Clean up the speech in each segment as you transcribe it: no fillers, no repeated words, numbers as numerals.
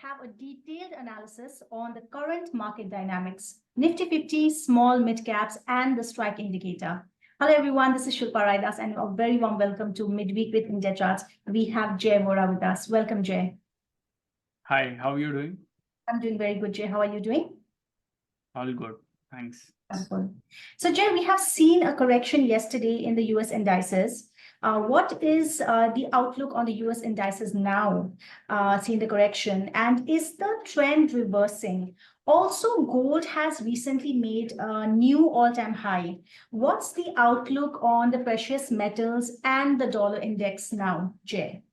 have a detailed analysis on the current market dynamics, Nifty 50, small mid caps, and the strike indicator. Hello, everyone. This is Shilpa Raidas, and a very warm welcome to Midweek with Indiacharts. We have Jay Vora with us. Welcome, Jay. Hi, how are you doing? I'm doing very good, Jay. How are you doing? All good, thanks. Wonderful. So, Jay, we have seen a correction yesterday in the US indices. What is the outlook on the US indices now, seeing the correction? And is the trend reversing? Also, gold has recently made a new all-time high. What's the outlook on the precious metals and the dollar index now, Jay?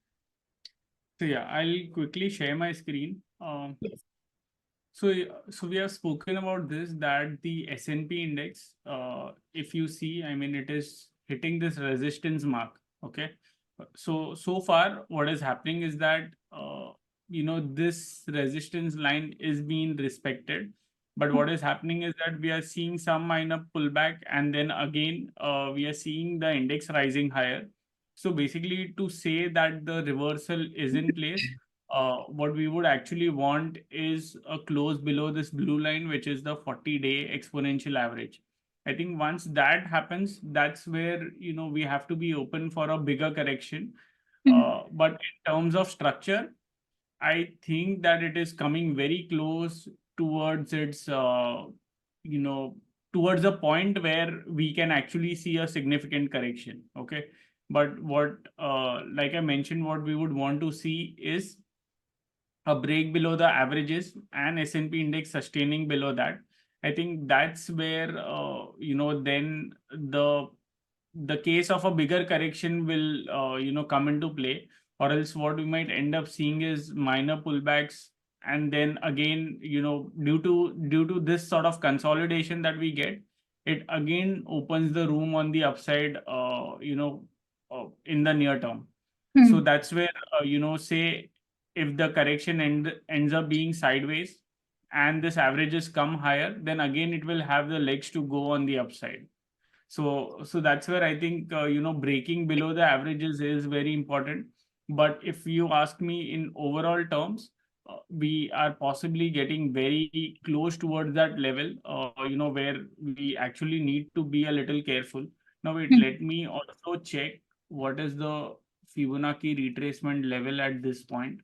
So yeah, I'll quickly share my screen. Yes. So we have spoken about this, that the S&P index, if you see, I mean, it is hitting this resistance mark. Okay. So far, what is happening is that, this resistance line is being respected. But what is happening is that we are seeing some minor pullback, and then again, we are seeing the index rising higher. So basically, to say that the reversal is in place, what we would actually want is a close below this blue line, which is the 40-day exponential average. I think once that happens, that's where we have to be open for a bigger correction. But in terms of structure, I think that it is coming very close towards its, towards a point where we can actually see a significant correction. Okay. But what, like I mentioned, what we would want to see is a break below the averages and S&P index sustaining below that. I think that's where, then the case of a bigger correction will, come into play, or else what we might end up seeing is minor pullbacks. And then again, due to this sort of consolidation that we get, it again opens the room on the upside, in the near term. So that's where, say if the correction ends up being sideways and this averages come higher, then again it will have the legs to go on the upside. So that's where I think, breaking below the averages is very important. But if you ask me in overall terms, we are possibly getting very close towards that level, where we actually need to be a little careful. Now, wait, let me also check what is the Fibonacci retracement level at this point,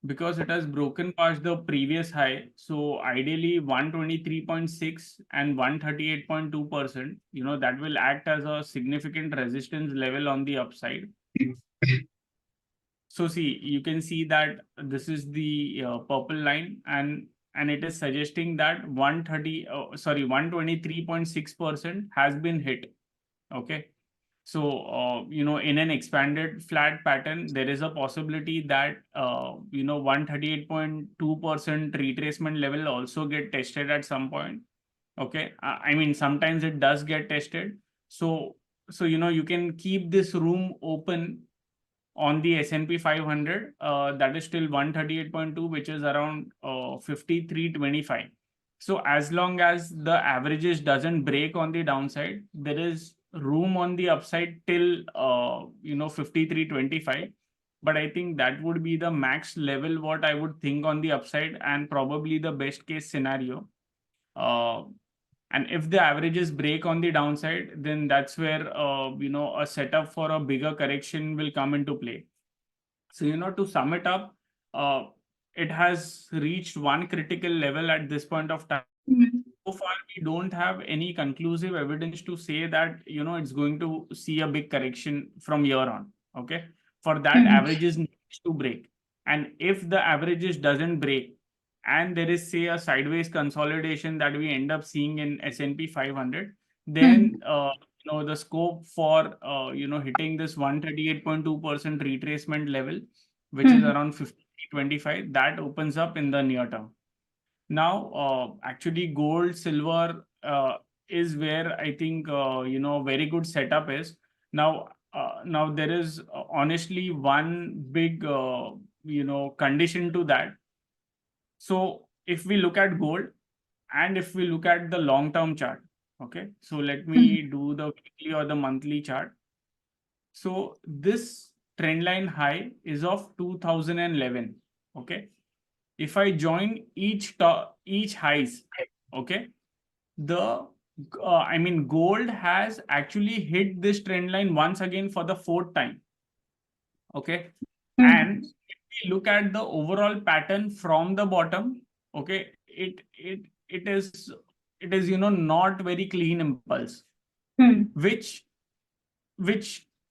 because it has broken past the previous high. So ideally 123.6 and 138.2%, that will act as a significant resistance level on the upside. So see, you can see that this is the purple line, and it is suggesting that 123.6% has been hit. Okay. So, in an expanded flat pattern, there is a possibility that, 138.2% retracement level also get tested at some point. Okay. I mean, sometimes it does get tested. So, you can keep this room open on the S&P 500, that is still 138.2, which is around 53.25. So as long as the averages doesn't break on the downside, there is room on the upside till 53.25. But I think that would be the max level what I would think on the upside, and probably the best case scenario. And if the averages break on the downside, then that's where a setup for a bigger correction will come into play. So to sum it up, it has reached one critical level at this point of time. So far, we don't have any conclusive evidence to say that it's going to see a big correction from here on. Okay, for that averages needs to break, and if the averages doesn't break, and there is, say, a sideways consolidation that we end up seeing in S&P 500, then the scope for hitting this 138.2% retracement level, which is around 50.25, that opens up in the near term. Now, actually, gold, silver is where I think very good setup is. Now there is honestly one big condition to that. So if we look at gold, and if we look at the long-term chart, okay, so let me do the weekly or the monthly chart. So this trend line high is of 2011. Okay. If I join each highs, okay, the I mean gold has actually hit this trend line once again for the fourth time. Okay. And if we look at the overall pattern from the bottom, okay, it is not very clean impulse, which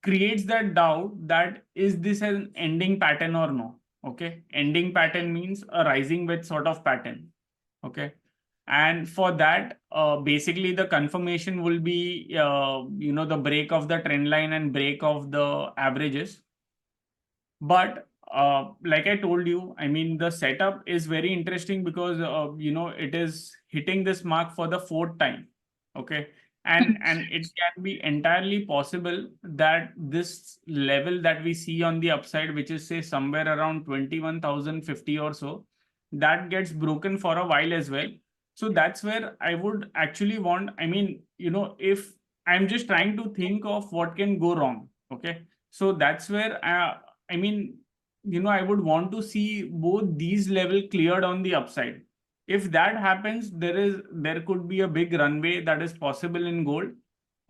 creates that doubt that is this an ending pattern or no. Okay, ending pattern means a rising wedge sort of pattern. Okay, and for that basically the confirmation will be the break of the trend line and break of the averages. But like I told you, I mean, the setup is very interesting because it is hitting this mark for the fourth time. Okay. And it can be entirely possible that this level that we see on the upside, which is say somewhere around 21,050 or so, that gets broken for a while as well. So that's where I would actually want, I mean, if I'm just trying to think of what can go wrong. Okay. So that's where I mean, I would want to see both these level cleared on the upside. If that happens, there could be a big runway that is possible in gold.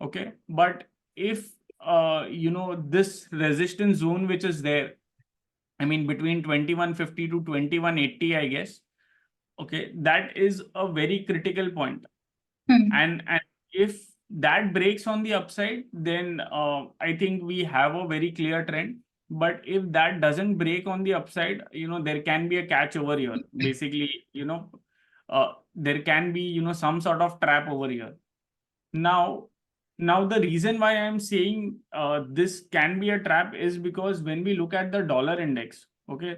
Okay. But if this resistance zone which is there, I mean between 2150 to 2180, I guess. Okay, that is a very critical point. And if that breaks on the upside, then I think we have a very clear trend. But if that doesn't break on the upside, there can be a catch over here. Basically, there can be, some sort of trap over here. Now, the reason why I'm saying this can be a trap is because when we look at the dollar index, okay,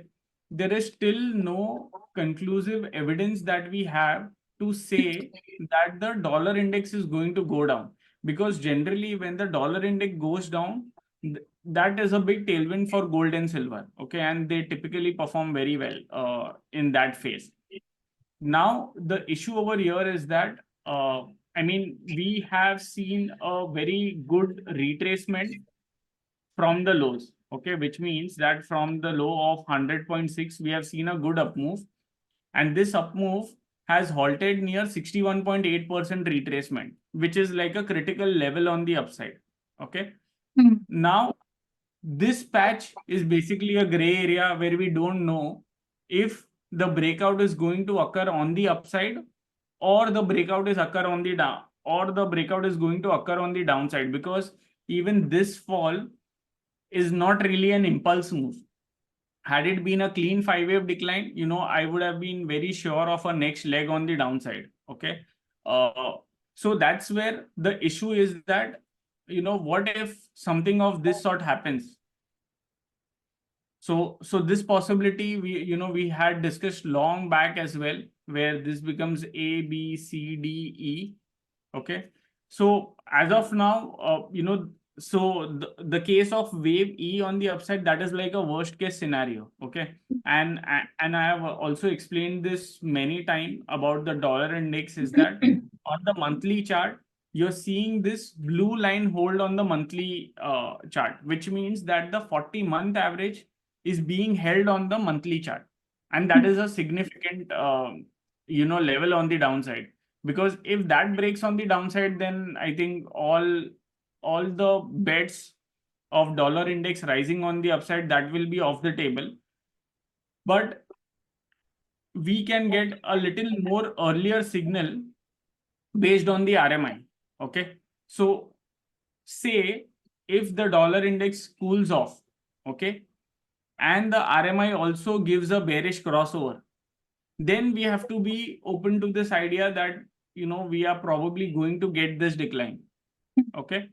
there is still no conclusive evidence that we have to say that the dollar index is going to go down. Because generally, when the dollar index goes down, that is a big tailwind for gold and silver. Okay, and they typically perform very well in that phase. Now, the issue over here is that I mean, we have seen a very good retracement from the lows, okay, which means that from the low of 100.6, we have seen a good up move. And this up move has halted near 61.8% retracement, which is like a critical level on the upside. Okay. Now, this patch is basically a gray area where we don't know if the breakout is going to occur on the upside or the breakout is occur on the down or the breakout is going to occur on the downside, because even this fall is not really an impulse move. Had it been a clean 5-wave decline, I would have been very sure of a next leg on the downside. Okay. So that's where the issue is that, what if something of this sort happens? So this possibility we had discussed long back as well, where this becomes A, B, C, D, E. Okay. So as of now, so the case of wave E on the upside, that is like a worst case scenario. Okay. And I have also explained this many times about the dollar index, is that on the monthly chart, you're seeing this blue line hold on the monthly chart, which means that the 40-month average is being held on the monthly chart. And that is a significant, level on the downside. Because if that breaks on the downside, then I think all the bets of dollar index rising on the upside, that will be off the table. But we can get a little more earlier signal based on the RMI. Okay. So say if the dollar index cools off, okay, and the RMI also gives a bearish crossover, then we have to be open to this idea that, we are probably going to get this decline. Okay.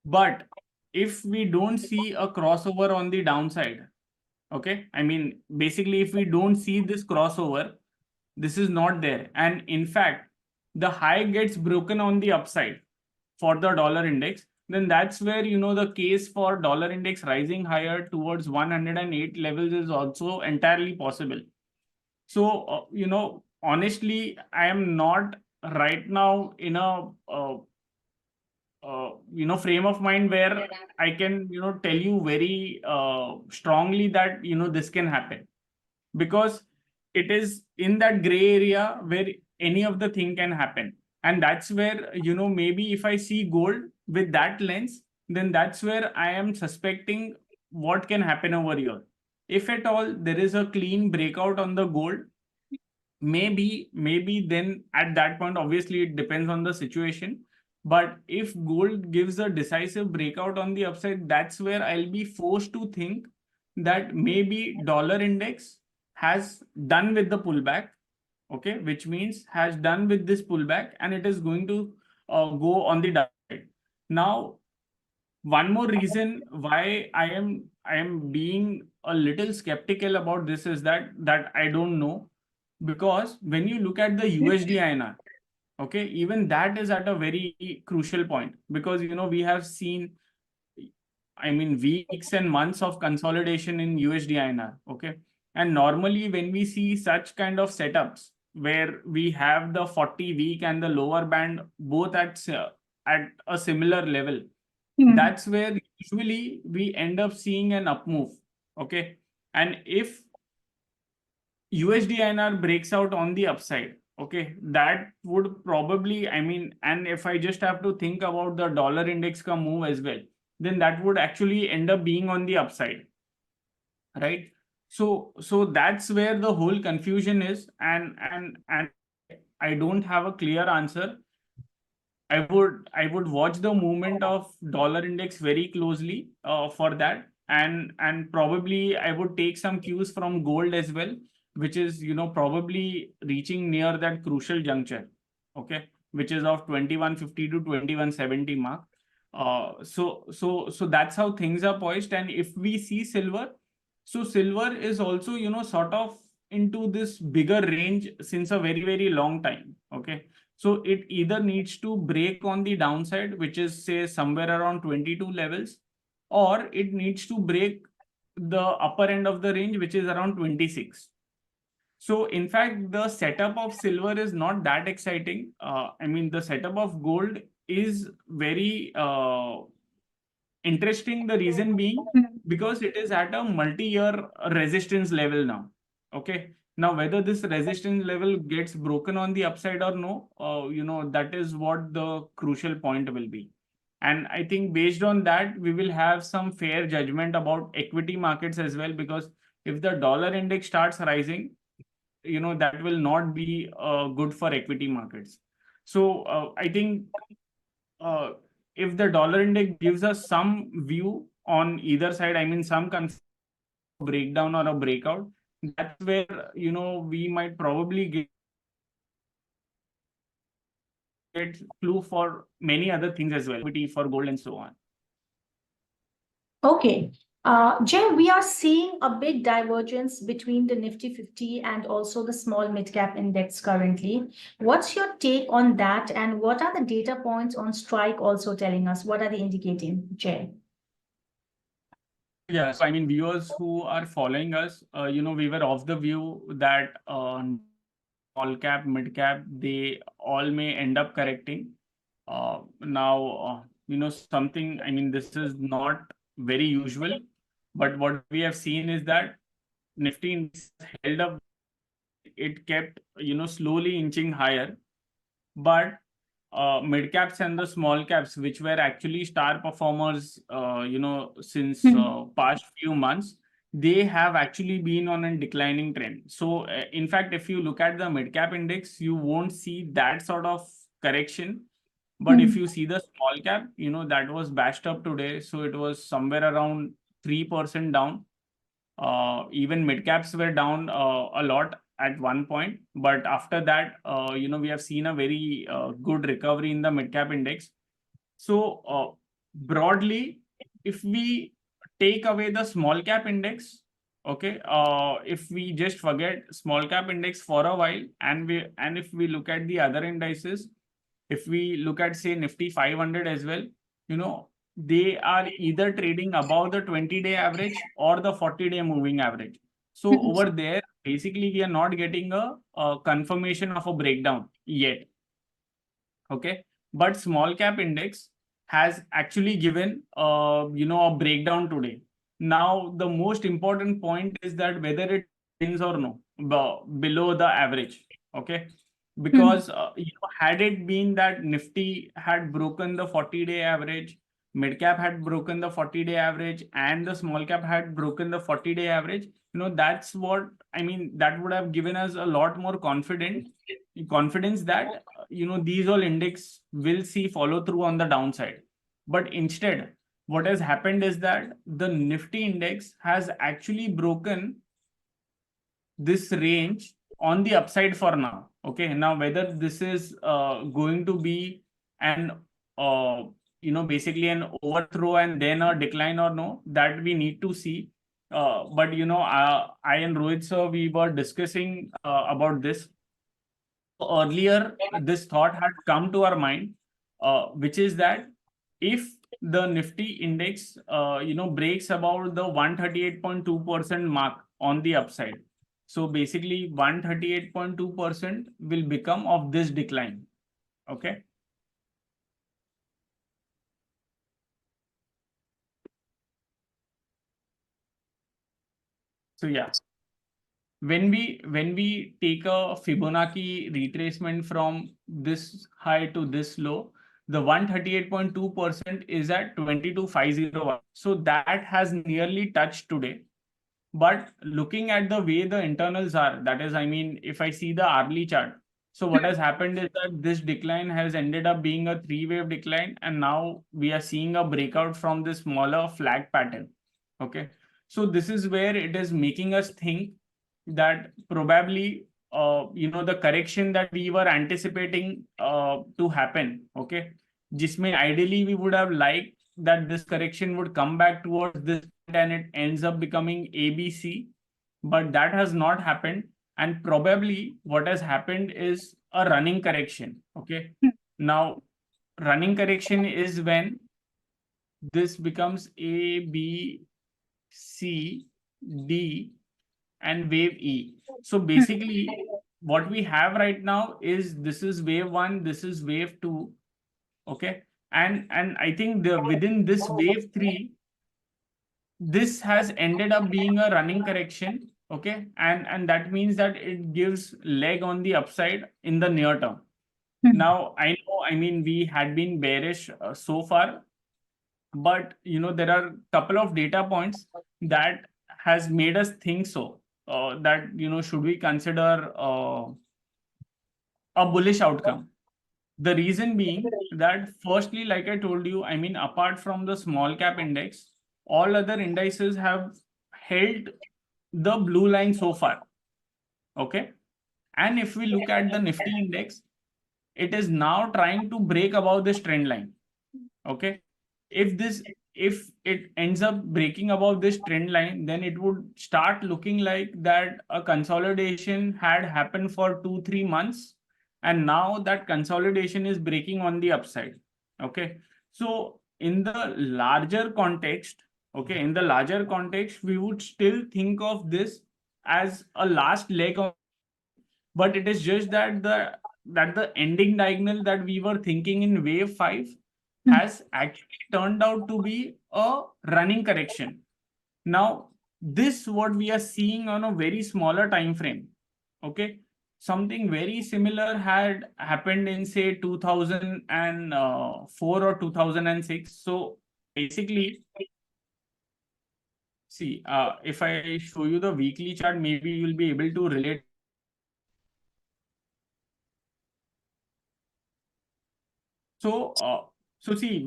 But if we don't see a crossover on the downside, okay, I mean, basically, if we don't see this crossover, this is not there. And in fact, the high gets broken on the upside for the dollar index, then that's where, the case for dollar index rising higher towards 108 levels is also entirely possible. So, honestly, I am not right now in a frame of mind where I can, tell you very strongly that, this can happen, because it is in that gray area where any of the thing can happen. And that's where, maybe if I see gold with that lens, then that's where I am suspecting what can happen over here. If at all there is a clean breakout on the gold, maybe then at that point, obviously it depends on the situation, but if gold gives a decisive breakout on the upside, that's where I'll be forced to think that maybe dollar index has done with the pullback, okay, which means has done with this pullback and it is going to go on the downside. Now, one more reason why I am being a little skeptical about this is that I don't know, because when you look at the USD INR, okay, even that is at a very crucial point, because we have seen, I mean, weeks and months of consolidation in USD INR, okay, and normally when we see such kind of setups where we have the 40-week and the lower band both at a similar level, that's where usually we end up seeing an up move, okay, and if USD INR breaks out on the upside, okay, that would probably, I mean, and if I just have to think about the dollar index ka move as well, then that would actually end up being on the upside, right? So that's where the whole confusion is, and I don't have a clear answer. I would watch the movement of dollar index very closely for that, and probably I would take some cues from gold as well, which is probably reaching near that crucial juncture, okay, which is of 2150 to 2170 mark. So that's how things are poised. And if we see silver, so silver is also sort of into this bigger range since a very very long time, okay. So it either needs to break on the downside, which is say somewhere around 22 levels, or it needs to break the upper end of the range, which is around 26. So in fact, the setup of silver is not that exciting. I mean, the setup of gold is very interesting. The reason being because it is at a multi-year resistance level now. Okay. Now, whether this resistance level gets broken on the upside or no, that is what the crucial point will be. And I think based on that, we will have some fair judgment about equity markets as well, because if the dollar index starts rising, that will not be good for equity markets. So I think uh, if the dollar index gives us some view on either side, I mean, some breakdown or a breakout, that's where, we might probably get clue for many other things as well, equity for gold and so on. Okay. Jay, we are seeing a big divergence between the Nifty 50 and also the small mid-cap index currently. What's your take on that? And what are the data points on strike also telling us? What are they indicating, Jay? Yeah, so I mean, viewers who are following us, we were of the view that small cap, mid cap, they all may end up correcting. Now, something, I mean, this is not very usual, but what we have seen is that Nifty index held up, it kept, slowly inching higher, but mid caps and the small caps, which were actually star performers, since past few months, they have actually been on a declining trend. So, in fact, if you look at the mid cap index, you won't see that sort of correction. But if you see the small cap, that was bashed up today. So it was somewhere around 3% down. Even mid caps were down a lot at one point, but after that, we have seen a very good recovery in the mid cap index. So broadly, if we take away the small cap index, okay, if we just forget small cap index for a while, and if we look at the other indices, if we look at say Nifty 500 as well, they are either trading above the 20-day average or the 40-day moving average. So over there, basically, we are not getting a confirmation of a breakdown yet. Okay. But small cap index has actually given a breakdown today. Now the most important point is that whether it wins or no below the average. Okay, because had it been that Nifty had broken the 40-day average, mid cap had broken the 40-day average, and the small cap had broken the 40-day average, that's what I mean, that would have given us a lot more confidence that these all index will see follow through on the downside. But instead, what has happened is that the Nifty index has actually broken this range on the upside for now. Okay, now whether this is going to be an basically an overthrow and then a decline or no, that we need to see. But I and Rohit sir, we were discussing about this earlier. This thought had come to our mind, which is that if the Nifty index breaks about the 138.2% mark on the upside, so basically 138.2% will become of this decline. Okay, so yeah, when we take a Fibonacci retracement from this high to this low, the 138.2% is at 22,501. So that has nearly touched today. But looking at the way the internals are, that is, I mean, if I see the hourly chart, so what has happened is that this decline has ended up being a three-wave decline, and now we are seeing a breakout from this smaller flag pattern. Okay, so this is where it is making us think that probably the correction that we were anticipating to happen, okay, jisme ideally we would have liked that this correction would come back towards this and it ends up becoming ABC, but that has not happened. And probably what has happened is a running correction. Okay, now running correction is when this becomes A, B, C, D, and wave E. So basically, what we have right now is this is wave one, this is wave two. Okay, and I think within this wave three, this has ended up being a running correction. Okay, and that means that it gives leg on the upside in the near term. Now I know, I mean, we had been bearish so far, but there are a couple of data points that has made us think so that should we consider a bullish outcome. The reason being that firstly, like I told you, I mean, apart from the small cap index, all other indices have held the blue line so far. Okay, and if we look at the Nifty index, it is now trying to break above this trend line. Okay, if it ends up breaking above this trend line, then it would start looking like that a consolidation had happened for 2-3 months, and now that consolidation is breaking on the upside. Okay, so in the larger context, we would still think of this as a last leg of, but it is just that the ending diagonal that we were thinking in wave 5 has actually turned out to be a running correction. Now, this what we are seeing on a very smaller time frame. Okay, something very similar had happened in say 2004 or 2006. So basically, see, if I show you the weekly chart, maybe you'll be able to relate. So, so see,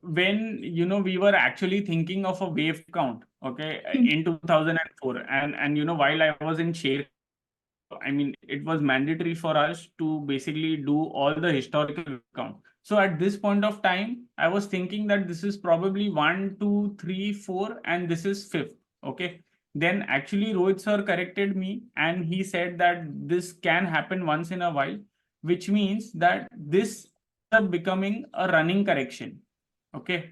when we were actually thinking of a wave count, okay, in 2004, and while I was in share, I mean, it was mandatory for us to basically do all the historical count. So at this point of time, I was thinking that this is probably 1, 2, 3, 4, and this is fifth. Okay. Then actually Rohit sir corrected me and he said that this can happen once in a while, which means that this is becoming a running correction. Okay.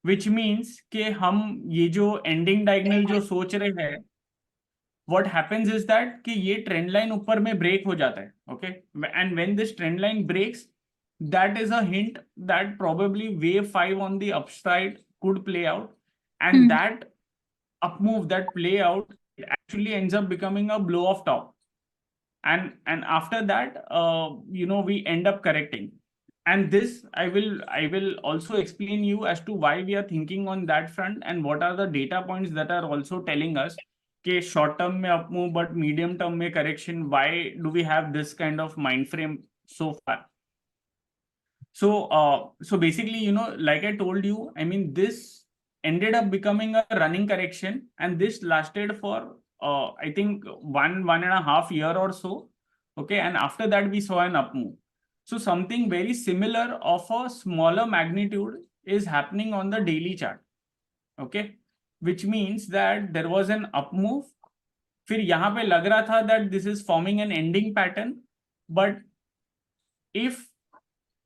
Which means कि हम ये जो ending diagonal जो सोच रहे हैं, what happens is that कि ये trend line ऊपर में break हो जाता है. Okay, and when this trend line breaks, that is a hint that probably wave 5 on the upside could play out, and that up move that play out, it actually ends up becoming a blow off top, and after that we end up correcting. And this I will also explain you as to why we are thinking on that front, and what are the data points that are also telling us कि short term में up move but medium term में correction. Why do we have this kind of mind frame so far? So basically, like I told you, I mean, this ended up becoming a running correction, and this lasted for I think 1.5 year or so. Okay, and after that we saw an up move. So something very similar of a smaller magnitude is happening on the daily chart. Okay, which means that there was an up move. फिर यहाँ पे लग रहा था that this is forming an ending pattern, but if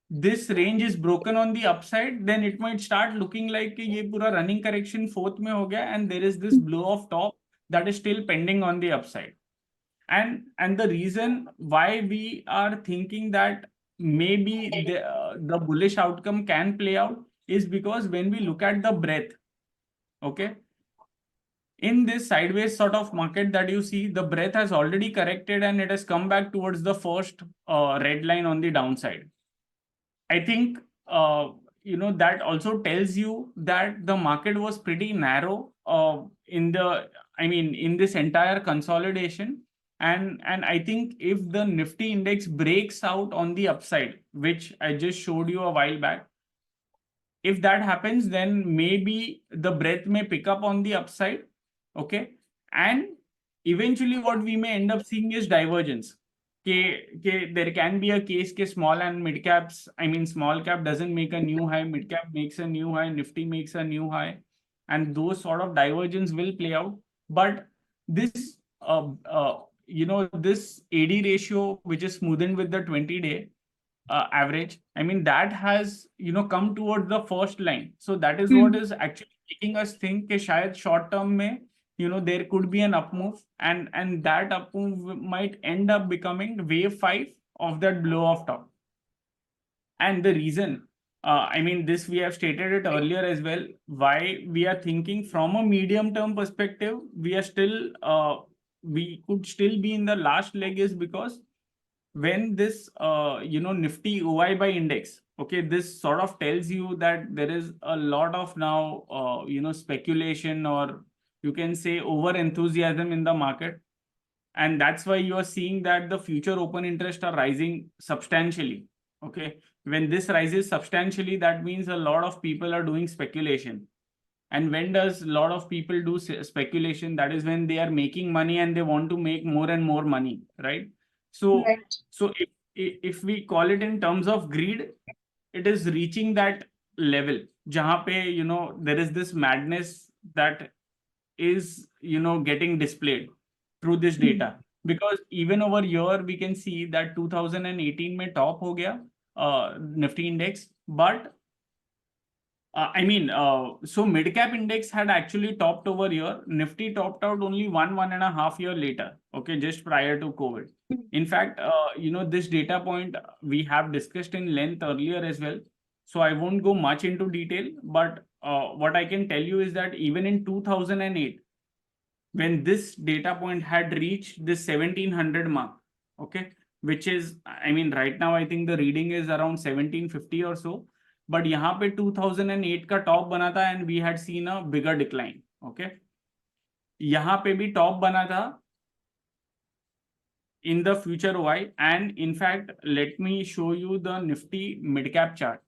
this range is broken on the upside, then it might start looking like कि ये पूरा running correction fourth में हो गया, and there is this blow off top that is still pending on the upside. And the reason why we are thinking that maybe the bullish outcome can play out is because when we look at the breadth, okay, in this sideways sort of market that you see, the breadth has already corrected and it has come back towards the first red line on the downside. I think that also tells you that the market was pretty narrow in this entire consolidation. And I think if the Nifty index breaks out on the upside, which I just showed you a while back, if that happens, then maybe the breadth may pick up on the upside. Okay. And eventually what we may end up seeing is divergence. There can be a case ke small and mid caps, small cap doesn't make a new high, mid cap makes a new high, Nifty makes a new high, and those sort of divergence will play out. But this this AD ratio, which is smoothened with the 20-day average, that has come towards the first line. So that is what is actually making us think that shayad short term mein there could be an up move, and that up move might end up becoming wave 5 of that blow off top. And the reason, this we have stated it earlier as well, why we are thinking from a medium term perspective, we are still we could still be in the last leg, is because when this Nifty OI by index, okay, this sort of tells you that there is a lot of now speculation, or you can say over enthusiasm in the market, and that's why you are seeing that the future open interest are rising substantially. Okay, when this rises substantially, that means a lot of people are doing speculation. And when does a lot of people do speculation? That is when they are making money and they want to make more and more money, right? So if we call it in terms of greed, it is reaching that level jahan pe there is this madness that is getting displayed through this data. Because even over here we can see that 2018 mein top ho gaya Nifty index, but so mid cap index had actually topped over here. Nifty topped out only 1.5 year later, okay, just prior to COVID. In fact, this data point we have discussed in length earlier as well. So I won't go much into detail, but what I can tell you is that even in 2008, when this data point had reached this 1700 mark, okay, which is, right now I think the reading is around 1750 or so. But यहाँ पे 2008 का top बना था and we had seen a bigger decline. Okay, यहाँ पे भी top बना था in the future OI, and in fact, let me show you the Nifty mid cap chart.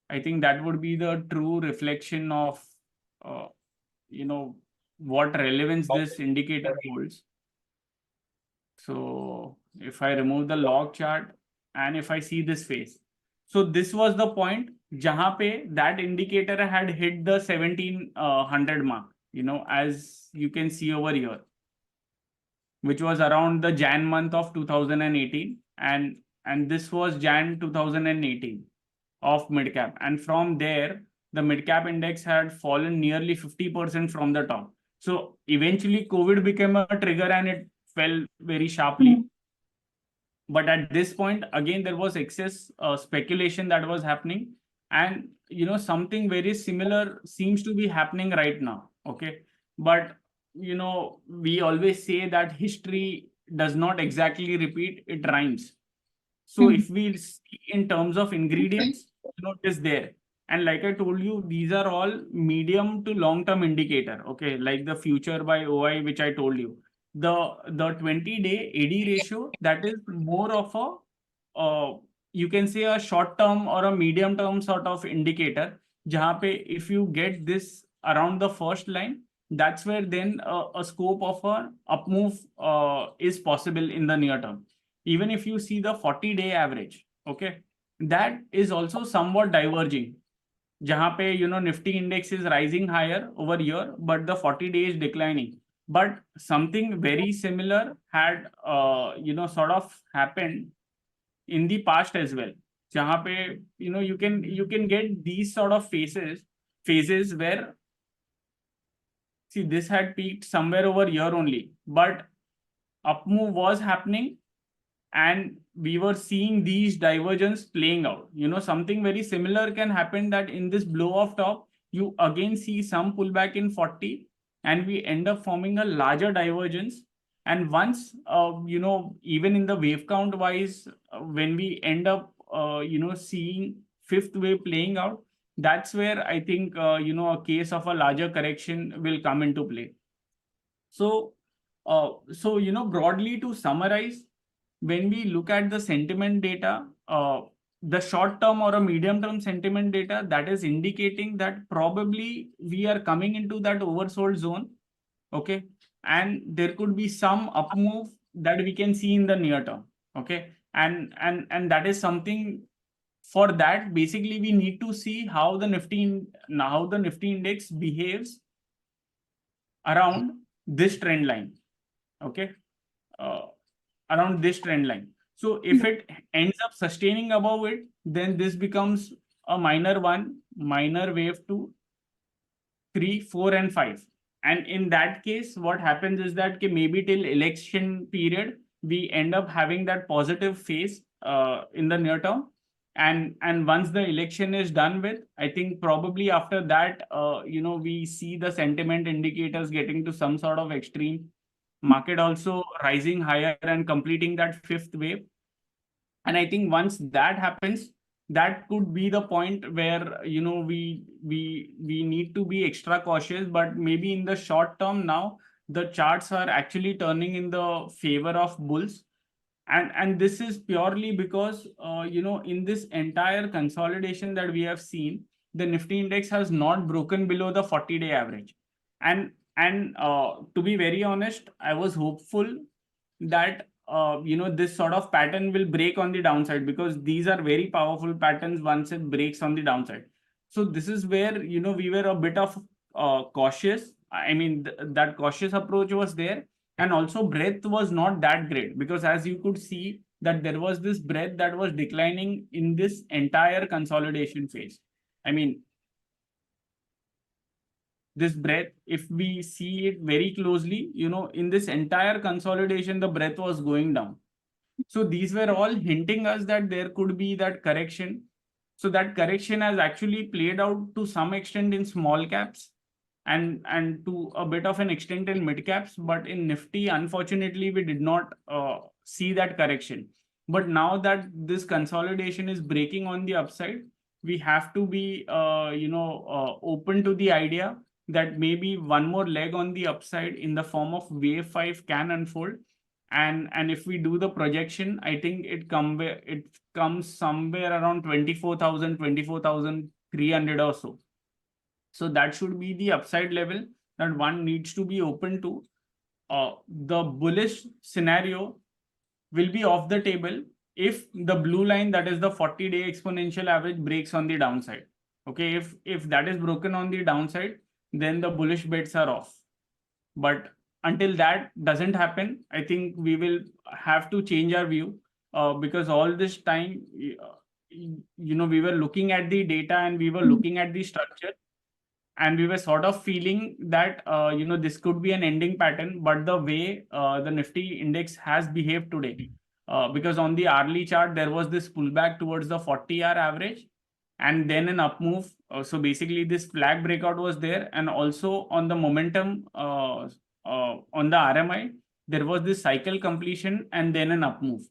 I think that would be the true reflection of what relevance this indicator holds. So if I remove the log chart and if I see this phase, so this was the point jahan pe that indicator had hit the 1700 mark, as you can see over here, which was around the Jan month of 2018, and this was Jan 2018 of mid cap, and from there the mid cap index had fallen nearly 50% from the top. So eventually COVID became a trigger and it fell very sharply. But at this point, again, there was excess speculation that was happening. And, something very similar seems to be happening right now. Okay. But, we always say that history does not exactly repeat, it rhymes. So if we see in terms of ingredients, it is there. And like I told you, these are all medium to long-term indicator. Okay, like the future by OI, which I told you. The 20-day AD ratio, that is more of a you can say a short-term or a medium-term sort of indicator. Jahan pe if you get this around the first line, that's where then a scope of a up move is possible in the near term. Even if you see the 40-day average, okay, that is also somewhat diverging. Jahan pe, Nifty index is rising higher over year, but the 40-day is declining. But something very similar had, sort of happened in the past as well. Jahan pe, you can get these sort of phases where, see, this had peaked somewhere over year only, but up move was happening and we were seeing these divergence playing out. Something very similar can happen, that in this blow off top, you again see some pullback in 40 and we end up forming a larger divergence. And once, even in the wave count wise, when we end up, seeing fifth wave playing out, that's where I think, a case of a larger correction will come into play. So, broadly to summarize, when we look at the sentiment data, the short term or a medium term sentiment data, that is indicating that probably we are coming into that oversold zone. Okay. And there could be some up move that we can see in the near term. Okay. And that is something. For that, basically, we need to see how the Nifty index behaves around this trend line. Okay. Around this trend line. So if it ends up sustaining above it, then this becomes a minor 1, minor wave 2, 3, 4, and 5. And in that case, what happens is that maybe till election period, we end up having that positive phase in the near term. And once the election is done with, I think probably after that, we see the sentiment indicators getting to some sort of extreme, market also rising higher and completing that fifth wave. And I think once that happens, that could be the point where, we need to be extra cautious. But maybe in the short term now, the charts are actually turning in the favor of bulls. And this is purely because, in this entire consolidation that we have seen, the Nifty index has not broken below the 40-day average. And to be very honest, I was hopeful that, this sort of pattern will break on the downside, because these are very powerful patterns once it breaks on the downside. So this is where, we were a bit of cautious. I mean, that cautious approach was there. And also breadth was not that great, because as you could see that there was this breadth that was declining in this entire consolidation phase. I mean, this breadth, if we see it very closely, in this entire consolidation, the breadth was going down. So these were all hinting us that there could be that correction. So that correction has actually played out to some extent in small caps and to a bit of an extent in mid caps. But in Nifty, unfortunately, we did not see that correction. But now that this consolidation is breaking on the upside, we have to be, open to the idea that maybe one more leg on the upside in the form of wave 5 can unfold. And if we do the projection, I think it comes somewhere around 24,000, 24,300 or so. So that should be the upside level that one needs to be open to. The bullish scenario will be off the table if the blue line, that is the 40-day exponential average, breaks on the downside. Okay, if that is broken on the downside, then the bullish bets are off. But until that doesn't happen, I think we will have to change our view, because all this time, we were looking at the data and we were looking at the structure, and we were sort of feeling that, this could be an ending pattern. But the way the Nifty index has behaved today, because on the hourly chart, there was this pullback towards the 40-hour average and then an up move. So basically this flag breakout was there, and also on the momentum on the RMI, there was this cycle completion and then an up move.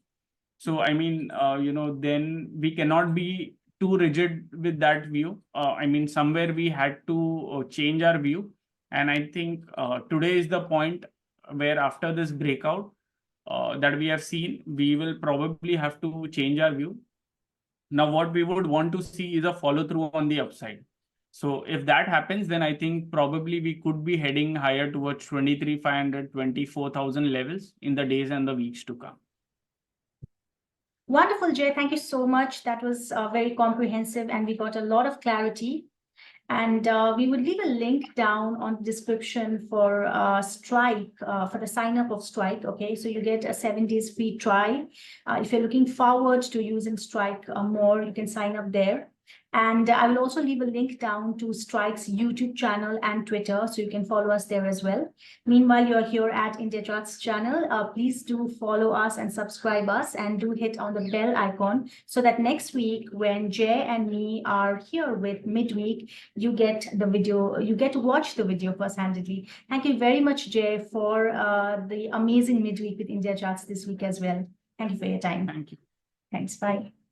So I mean, then we cannot be too rigid with that view. I mean, somewhere we had to change our view. And I think today is the point where after this breakout that we have seen, we will probably have to change our view. Now, what we would want to see is a follow through on the upside. So if that happens, then I think probably we could be heading higher towards 23,500, 24,000 levels in the days and the weeks to come. Wonderful, Jay. Thank you so much. That was very comprehensive and we got a lot of clarity. And we would leave a link down on the description for Strike, for the sign up of Strike. Okay, so you get a 7 days free trial. If you're looking forward to using Strike more, you can sign up there. And I will also leave a link down to Strike's YouTube channel and Twitter, so you can follow us there as well. Meanwhile, you're here at Indiacharts channel. Please do follow us and subscribe us, and do hit on the bell icon so that next week when Jay and me are here with midweek, you get the video, you get to watch the video first-handedly. Thank you very much, Jay, for the amazing midweek with Indiacharts this week as well. Thank you for your time. Thank you. Thanks. Bye.